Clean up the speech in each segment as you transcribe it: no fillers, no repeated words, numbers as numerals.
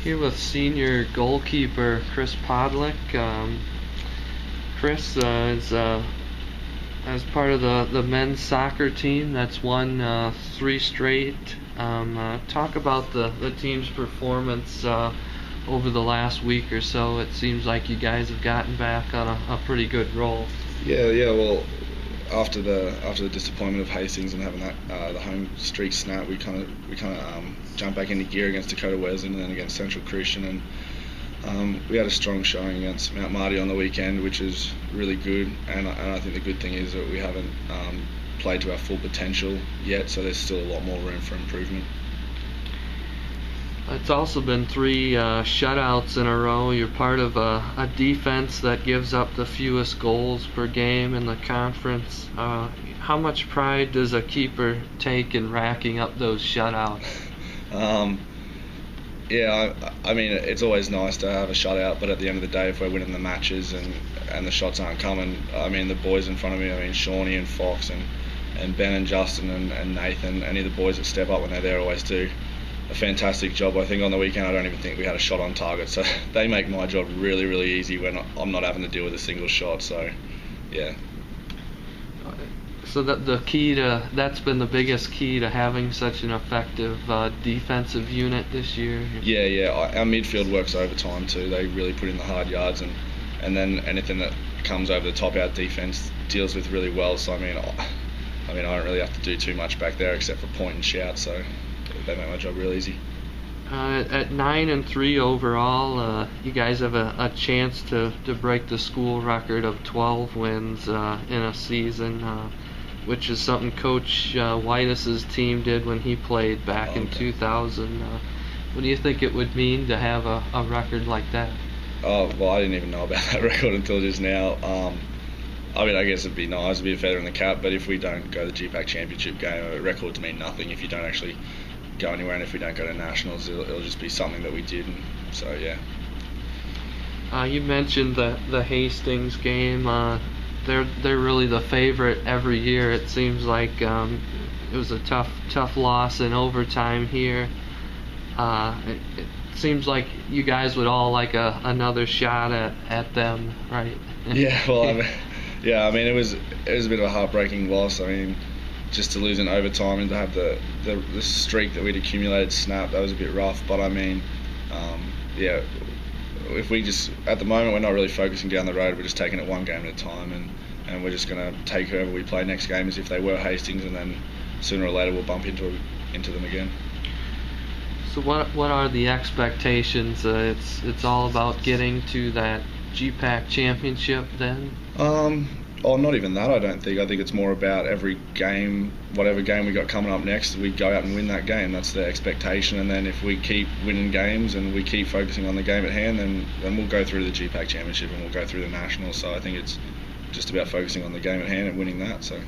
Here with senior goalkeeper Chris Podlich. Chris is as part of the men's soccer team that's won 3 straight. Talk about the team's performance over the last week or so. It seems like you guys have gotten back on a pretty good roll. Yeah. Well, after the disappointment of Hastings and having that the home streak snap, we kind of jumped back into gear against Dakota Wesleyan and then against Central Christian, and we had a strong showing against Mount Marty on the weekend, which is really good. And I think the good thing is that we haven't played to our full potential yet, so there's still a lot more room for improvement. It's also been 3 shutouts in a row. You're part of a defense that gives up the fewest goals per game in the conference. How much pride does a keeper take in racking up those shutouts? I mean, it's always nice to have a shutout, but at the end of the day, if we're winning the matches and the shots aren't coming, I mean, the boys in front of me, I mean, Shawnee and Fox and Ben and Justin and Nathan, any of the boys that step up when they're there always do a fantastic job. I think on the weekend I don't even think we had a shot on target, so they make my job really, really easy when I'm not having to deal with a single shot. So yeah. So the key to that's been the biggest key to having such an effective defensive unit this year. Yeah. Our midfield works overtime too. They really put in the hard yards, and then anything that comes over the top, our defense deals with really well. So I mean I don't really have to do too much back there except for point and shout. So they make my job real easy. At 9-3 overall, you guys have a chance to break the school record of 12 wins in a season, which is something Coach Whitus's team did when he played back in 2000. What do you think it would mean to have a record like that? Oh, well, I didn't even know about that record until just now. I mean, I guess it'd be nice, it'd be a feather in the cap, but if we don't go to the GPAC Championship game, a record to mean nothing if you don't actually go anywhere, and if we don't go to nationals, it'll just be something that we did. And so yeah. You mentioned the Hastings game. They're really the favorite every year. It seems like it was a tough loss in overtime here. It seems like you guys would all like another shot at them, right? Yeah. Well, I mean, it was a bit of a heartbreaking loss. I mean, just to lose in overtime and to have the streak that we'd accumulated snap, that was a bit rough. But I mean, if we just, at the moment, we're not really focusing down the road, we're just taking it one game at a time, and we're just going to take whoever we play next game as if they were Hastings, and then sooner or later we'll bump into them again. So what are the expectations? It's all about getting to that GPAC championship then? Oh, not even that, I don't think. I think it's more about every game, whatever game we got coming up next, we go out and win that game. That's the expectation. And then if we keep winning games and we keep focusing on the game at hand, then we'll go through the GPAC Championship and we'll go through the Nationals. So I think it's just about focusing on the game at hand and winning that. So.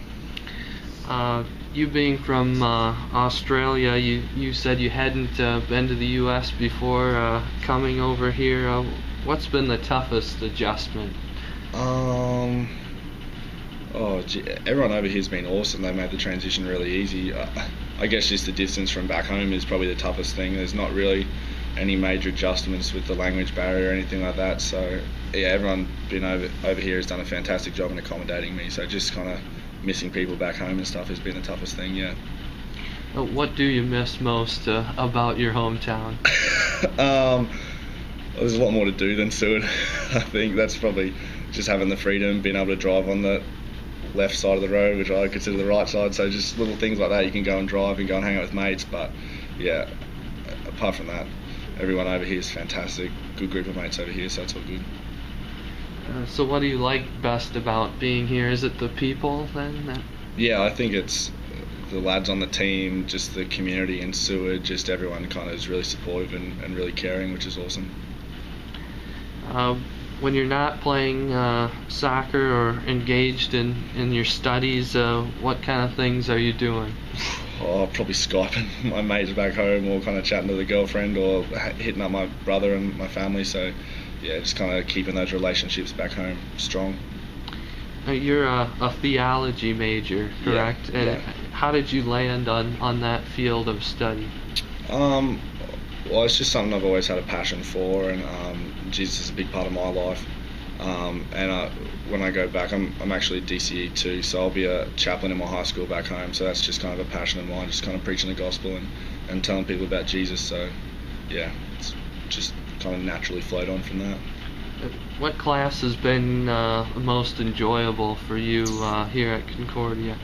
You being from Australia, you said you hadn't been to the U.S. before coming over here. What's been the toughest adjustment? Oh, gee, everyone over here's been awesome. They made the transition really easy. I guess just the distance from back home is probably the toughest thing. There's not really any major adjustments with the language barrier or anything like that. So yeah, everyone been over here has done a fantastic job in accommodating me. So just kind of missing people back home and stuff has been the toughest thing. Yeah. What do you miss most about your hometown? There's a lot more to do than Seward. I think that's probably just having the freedom, being able to drive on the left side of the road, which I consider the right side. So just little things like that, you can go and drive and go and hang out with mates. But yeah, apart from that, everyone over here is fantastic. Good group of mates over here, so it's all good. So what do you like best about being here? Is it the people then? Yeah, I think it's the lads on the team, just the community in Seward, just everyone kind of is really supportive and really caring, which is awesome. When you're not playing soccer or engaged in your studies, what kind of things are you doing? Oh, probably Skyping my mates back home, or kind of chatting to the girlfriend, or hitting up my brother and my family. So yeah, just kind of keeping those relationships back home strong. You're a theology major, correct? Yeah. And how did you land on that field of study? Well, Well, it's just something I've always had a passion for, and Jesus is a big part of my life. When I go back, I'm actually DCE too, so I'll be a chaplain in my high school back home. So that's just kind of a passion of mine, just kind of preaching the gospel and telling people about Jesus. So yeah, it's just kind of naturally flowed on from that. What class has been most enjoyable for you here at Concordia?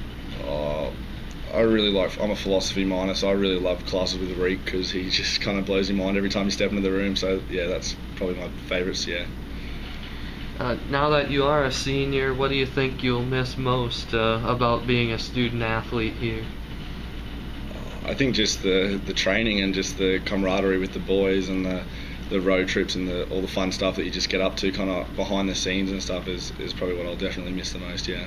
I'm a philosophy minor, so I really love classes with Reek because he just kind of blows your mind every time you step into the room. So yeah, that's probably my favourites. Yeah. Now that you are a senior, what do you think you'll miss most about being a student athlete here? I think just the training and just the camaraderie with the boys and the road trips and all the fun stuff that you just get up to kind of behind the scenes and stuff is probably what I'll definitely miss the most, yeah.